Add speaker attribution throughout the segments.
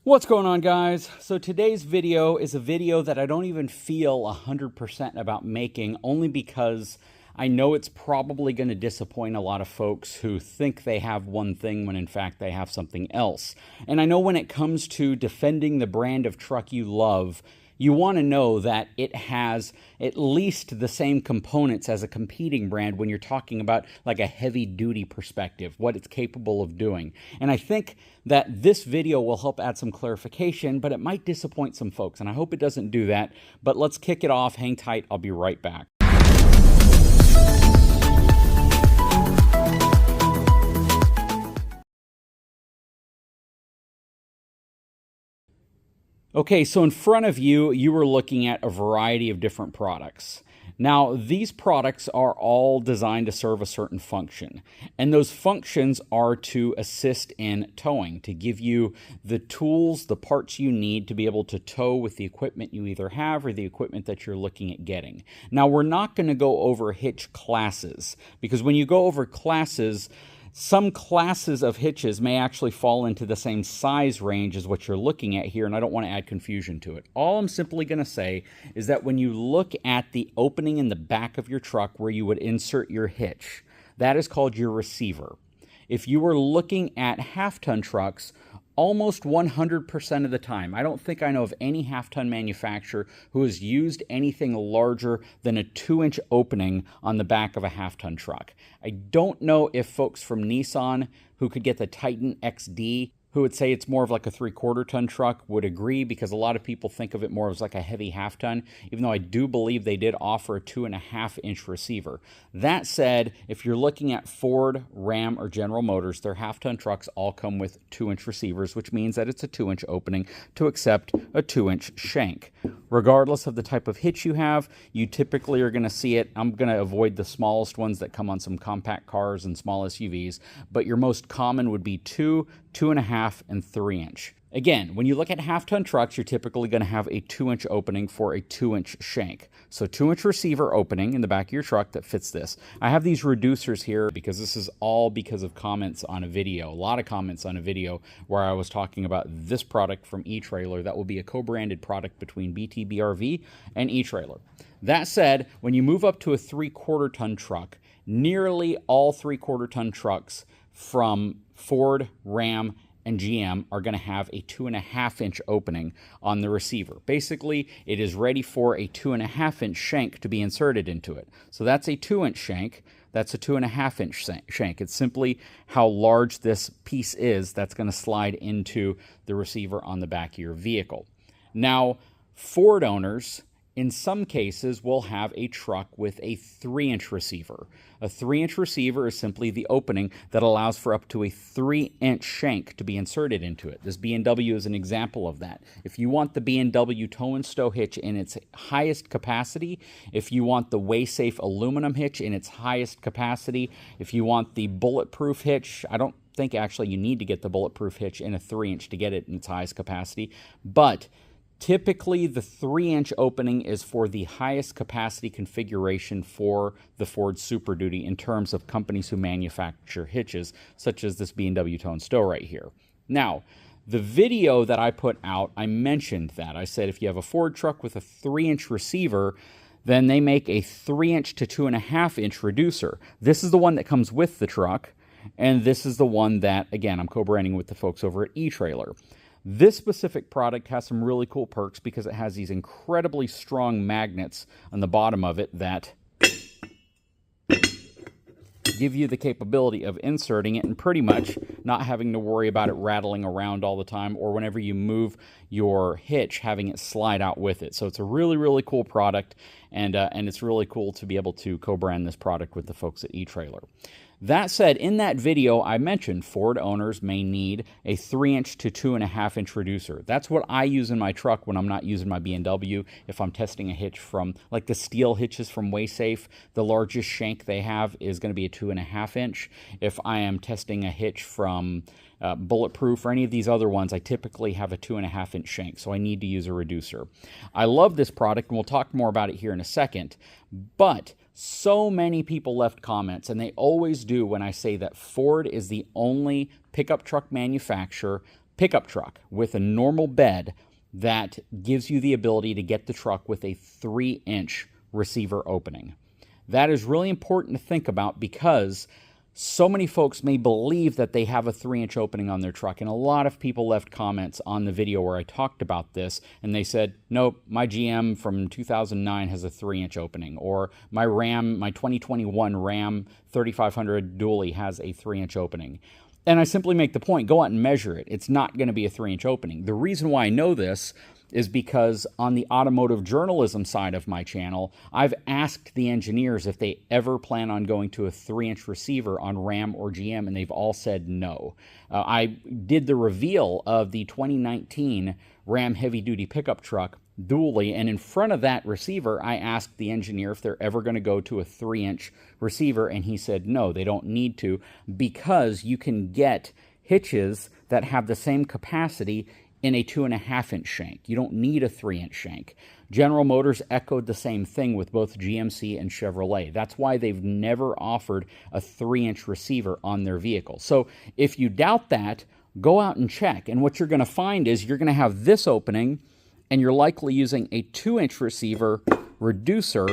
Speaker 1: What's going on, guys? So today's video is a video that I don't even feel 100% about making, only because I know it's probably going to disappoint a lot of folks who think they have one thing when in fact they have something else. And I know when it comes to defending the brand of truck you love, you want to know that it has at least the same components as a competing brand when you're talking about like a heavy-duty perspective, what it's capable of doing. And I think that this video will help add some clarification, but it might disappoint some folks, and I hope it doesn't do that. But let's kick it off. Hang tight. I'll be right back. Okay, so in front of you, you were looking at a variety of different products. Now, these products are all designed to serve a certain function, and those functions are to assist in towing, to give you the tools, the parts you need to be able to tow with the equipment you either have or the equipment that you're looking at getting. Now, we're not going to go over hitch classes, because when you go over classes, some classes of hitches may actually fall into the same size range as what you're looking at here, and I don't want to add confusion to it. All I'm simply going to say is that when you look at the opening in the back of your truck where you would insert your hitch, that is called your receiver. If you were looking at half-ton trucks, almost 100% of the time, I don't think I know of any half-ton manufacturer who has used anything larger than a 2-inch opening on the back of a half-ton truck. I don't know if folks from Nissan who could get the Titan XD, who would say it's more of like a 3/4 ton truck, would agree, because a lot of people think of it more as like a heavy half-ton, even though I do believe they did offer a 2.5-inch receiver. That said, if you're looking at Ford, Ram, or General Motors, their half-ton trucks all come with 2-inch receivers, which means that it's a 2-inch opening to accept a 2-inch shank. Regardless of the type of hitch you have, you typically are going to see it. I'm going to avoid the smallest ones that come on some compact cars and small SUVs, but your most common would be 2, 2.5, and 3-inch. Again, when you look at half-ton trucks, you're typically going to have a 2-inch opening for a 2-inch shank. So 2-inch receiver opening in the back of your truck that fits this. I have these reducers here because this is all because of comments on a video, a lot of comments on a video where I was talking about this product from eTrailer that will be a co-branded product between BigTruckBigRV and eTrailer. That said, when you move up to a 3/4 ton truck, nearly all 3/4 ton trucks from Ford, Ram, and GM are going to have a 2.5-inch opening on the receiver. Basically, it is ready for a 2.5-inch shank to be inserted into it. So that's a 2-inch shank. That's a 2.5-inch shank. It's simply how large this piece is that's going to slide into the receiver on the back of your vehicle. Now, Ford owners, in some cases, will have a truck with a 3-inch receiver. A 3-inch receiver is simply the opening that allows for up to a 3-inch shank to be inserted into it. This B&W is an example of that. If you want the B&W tow and stow hitch in its highest capacity, if you want the WaySafe aluminum hitch in its highest capacity, if you want the bulletproof hitch, I don't think actually you need to get the bulletproof hitch in a 3-inch to get it in its highest capacity, but typically, the 3-inch opening is for the highest capacity configuration for the Ford Super Duty in terms of companies who manufacture hitches, such as this B&W Tow and Stow right here. Now, the video that I put out, I mentioned that. I said if you have a Ford truck with a 3-inch receiver, then they make a 3-inch to 2.5-inch reducer. This is the one that comes with the truck, and this is the one that, again, I'm co-branding with the folks over at eTrailer. This specific product has some really cool perks because it has these incredibly strong magnets on the bottom of it that give you the capability of inserting it and pretty much not having to worry about it rattling around all the time, or whenever you move your hitch, having it slide out with it. So it's a really, really cool product, and it's really cool to be able to co-brand this product with the folks at eTrailer. That said, in that video, I mentioned Ford owners may need a 3-inch to 2.5-inch reducer. That's what I use in my truck when I'm not using my B&W. If I'm testing a hitch from, like the steel hitches from WaySafe, the largest shank they have is going to be a 2.5-inch. If I am testing a hitch from Bulletproof or any of these other ones, I typically have a 2.5-inch shank, so I need to use a reducer. I love this product, and we'll talk more about it here in a second, but so many people left comments, and they always do when I say that Ford is the only pickup truck manufacturer pickup truck with a normal bed that gives you the ability to get the truck with a 3-inch receiver opening. That is really important to think about because so many folks may believe that they have a 3-inch opening on their truck, and a lot of people left comments on the video where I talked about this, and they said, nope, my GM from 2009 has a 3-inch opening, or my 2021 Ram 3500 dually has a 3-inch opening. And I simply make the point, go out and measure it. It's not going to be a 3-inch opening. The reason why I know this is because on the automotive journalism side of my channel, I've asked the engineers if they ever plan on going to a 3-inch receiver on Ram or GM, and they've all said no. I did the reveal of the 2019 Ram heavy-duty pickup truck dually, and in front of that receiver, I asked the engineer if they're ever going to go to a 3-inch receiver, and he said no, they don't need to, because you can get hitches that have the same capacity in a 2.5-inch shank. You don't need a 3-inch shank. General Motors echoed the same thing with both GMC and Chevrolet. That's why they've never offered a 3-inch receiver on their vehicle. So if you doubt that, go out and check. And what you're going to find is you're going to have this opening, and you're likely using a 2-inch receiver reducer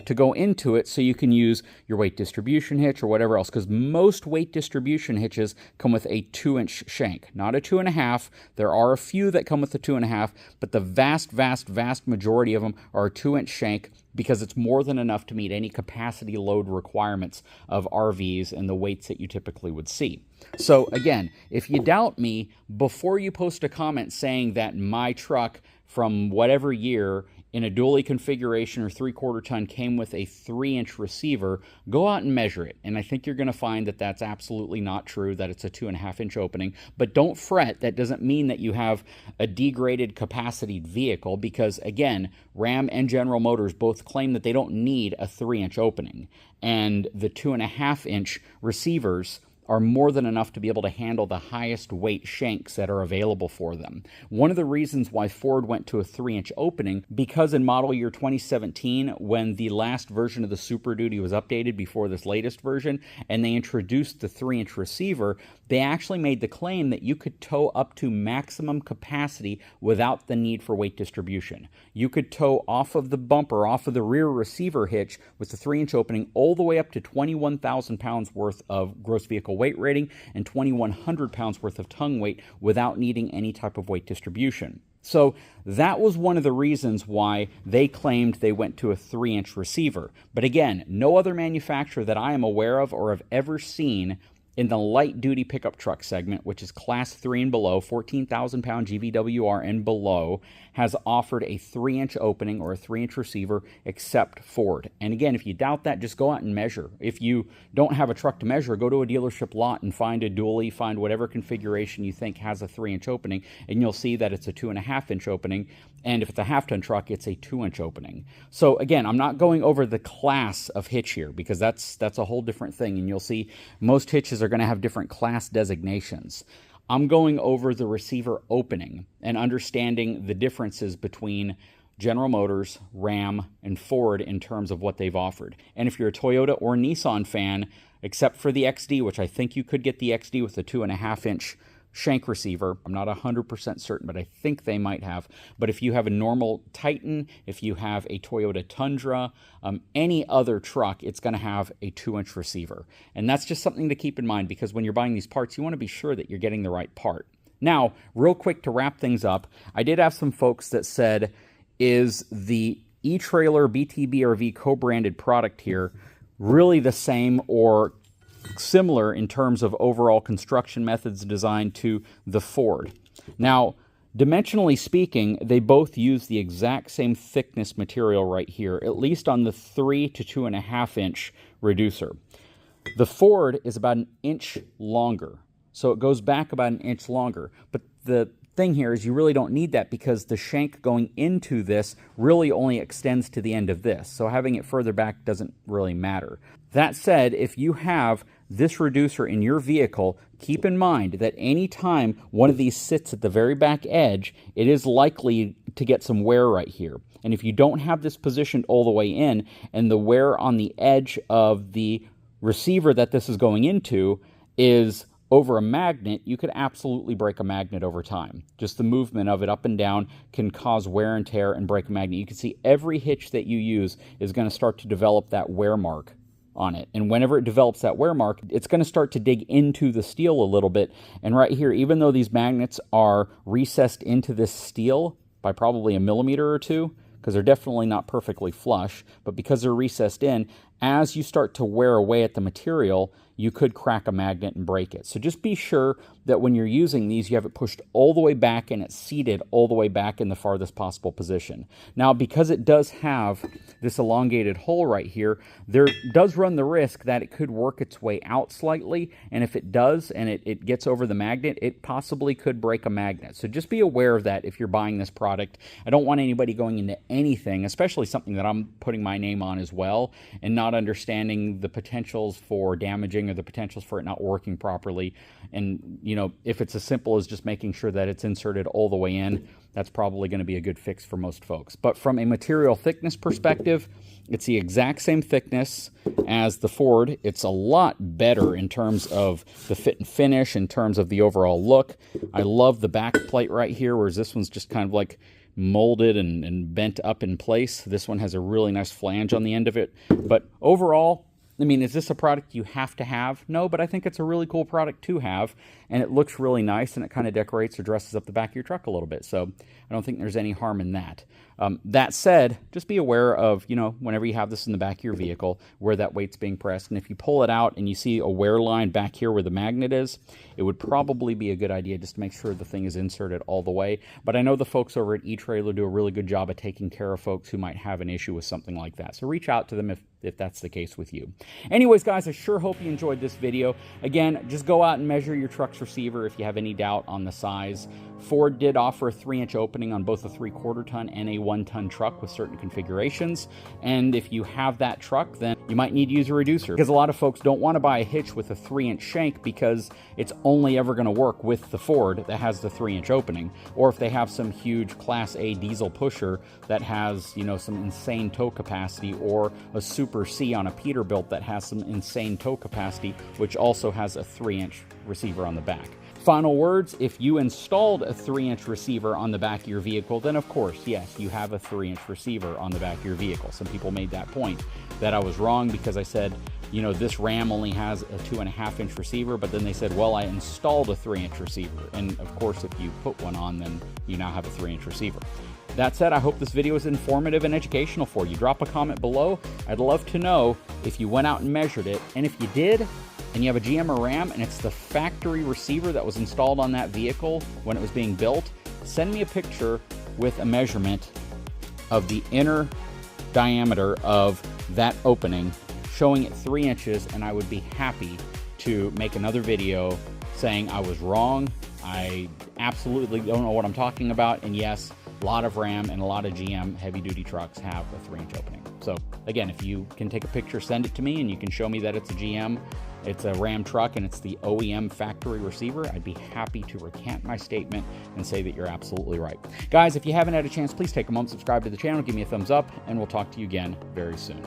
Speaker 1: to go into it so you can use your weight distribution hitch or whatever else, because most weight distribution hitches come with a 2-inch shank, not a 2.5. There are a few that come with a 2.5, but the vast majority of them are a 2-inch shank because it's more than enough to meet any capacity load requirements of RVs and the weights that you typically would see. So again, if you doubt me, before you post a comment saying that my truck from whatever year in a dually configuration or 3/4 ton came with a 3-inch receiver, go out and measure it. And I think you're going to find that that's absolutely not true, that it's a 2.5-inch opening. But don't fret, that doesn't mean that you have a degraded capacity vehicle, because again, Ram and General Motors both claim that they don't need a 3-inch opening. And the 2.5-inch receivers are more than enough to be able to handle the highest weight shanks that are available for them. One of the reasons why Ford went to a 3-inch opening, because in model year 2017, when the last version of the Super Duty was updated before this latest version, and they introduced the 3-inch receiver, they actually made the claim that you could tow up to maximum capacity without the need for weight distribution. You could tow off of the bumper, off of the rear receiver hitch with the 3-inch opening all the way up to 21,000 pounds worth of gross vehicle weight rating and 2,100 pounds worth of tongue weight without needing any type of weight distribution. So that was one of the reasons why they claimed they went to a 3-inch receiver. But again, no other manufacturer that I am aware of or have ever seen in the light-duty pickup truck segment, which is Class 3 and below, 14,000-pound GVWR and below, has offered a 3-inch opening or a 3-inch receiver except Ford. And again, if you doubt that, just go out and measure. If you don't have a truck to measure, go to a dealership lot and find a dually, find whatever configuration you think has a 3-inch opening, and you'll see that it's a 2.5-inch opening. And if it's a half-ton truck, it's a 2-inch opening. So again, I'm not going over the class of hitch here, because that's a whole different thing, and you'll see most hitches are going to have different class designations. I'm going over the receiver opening and understanding the differences between General Motors, Ram, and Ford in terms of what they've offered. And if you're a Toyota or Nissan fan, except for the XD, which I think you could get the XD with a 2.5-inch shank receiver. I'm not 100% certain, but I think they might have. But if you have a normal Titan, if you have a Toyota Tundra, any other truck, it's going to have a 2-inch receiver. And that's just something to keep in mind, because when you're buying these parts, you want to be sure that you're getting the right part. Now, real quick to wrap things up, I did have some folks that said, is the etrailer BigTruckBigRV co-branded product here really the same or similar in terms of overall construction methods designed to the Ford? Now, dimensionally speaking, they both use the exact same thickness material right here, at least on the 3 to 2.5-inch reducer. The Ford is about 1 inch longer, so it goes back about 1 inch longer. But the thing here is you really don't need that, because the shank going into this really only extends to the end of this, so having it further back doesn't really matter. That said, if you have this reducer in your vehicle, keep in mind that any time one of these sits at the very back edge, it is likely to get some wear right here. And if you don't have this positioned all the way in, and the wear on the edge of the receiver that this is going into is over a magnet, you could absolutely break a magnet over time. Just the movement of it up and down can cause wear and tear and break a magnet. You can see every hitch that you use is going to start to develop that wear mark on it. And whenever it develops that wear mark, it's going to start to dig into the steel a little bit. And right here, even though these magnets are recessed into this steel by probably a millimeter or two, because they're definitely not perfectly flush, but because they're recessed in, as you start to wear away at the material, you could crack a magnet and break it. So just be sure that when you're using these, you have it pushed all the way back and it's seated all the way back in the farthest possible position. Now, because it does have this elongated hole right here, there does run the risk that it could work its way out slightly, and if it does and it gets over the magnet, it possibly could break a magnet. So just be aware of that if you're buying this product. I don't want anybody going into anything, especially something that I'm putting my name on as well, and not understanding the potentials for damaging or the potentials for it not working properly. And, you know, if it's as simple as just making sure that it's inserted all the way in, that's probably going to be a good fix for most folks. But from a material thickness perspective, it's the exact same thickness as the Ford. It's a lot better in terms of the fit and finish, in terms of the overall look. I love the back plate right here, whereas this one's just kind of like molded and bent up in place. This one has a really nice flange on the end of it. But overall, I mean, is this a product you have to have? No, but I think it's a really cool product to have, and it looks really nice, and it kind of decorates or dresses up the back of your truck a little bit. So I don't think there's any harm in that. That said, just be aware of, you know, whenever you have this in the back of your vehicle, where that weight's being pressed. And if you pull it out and you see a wear line back here where the magnet is, it would probably be a good idea just to make sure the thing is inserted all the way. But I know the folks over at eTrailer do a really good job of taking care of folks who might have an issue with something like that. So reach out to them if that's the case with you. Anyways, guys, I sure hope you enjoyed this video. Again, just go out and measure your truck's receiver if you have any doubt on the size. Ford did offer a 3-inch opening on both a 3/4 ton and a 1-ton truck with certain configurations. And if you have that truck, then you might need to use a reducer, because a lot of folks don't want to buy a hitch with a 3-inch shank because it's only ever going to work with the Ford that has the 3-inch opening. Or if they have some huge Class A diesel pusher that has, you know, some insane tow capacity, or a Super C on a Peterbilt that has some insane tow capacity, which also has a 3-inch receiver on the back. Final words, if you installed a 3-inch receiver on the back of your vehicle, then of course, yes, you have a 3-inch receiver on the back of your vehicle. Some people made that point that I was wrong because I said, you know, this Ram only has a 2.5-inch receiver, but then they said, well, I installed a 3-inch receiver. And of course, if you put one on, then you now have a 3-inch receiver. That said, I hope this video is informative and educational for you. Drop a comment below. I'd love to know if you went out and measured it, and if you did, and you have a GM or Ram, and it's the factory receiver that was installed on that vehicle when it was being built, send me a picture with a measurement of the inner diameter of that opening, showing it 3 inches, and I would be happy to make another video saying I was wrong. I absolutely don't know what I'm talking about, and yes, a lot of Ram and a lot of GM heavy-duty trucks have a 3-inch opening. So again, if you can take a picture, send it to me, and you can show me that it's a GM, it's a Ram truck, and it's the OEM factory receiver, I'd be happy to recant my statement and say that you're absolutely right. Guys, if you haven't had a chance, please take a moment, subscribe to the channel, give me a thumbs up, and we'll talk to you again very soon.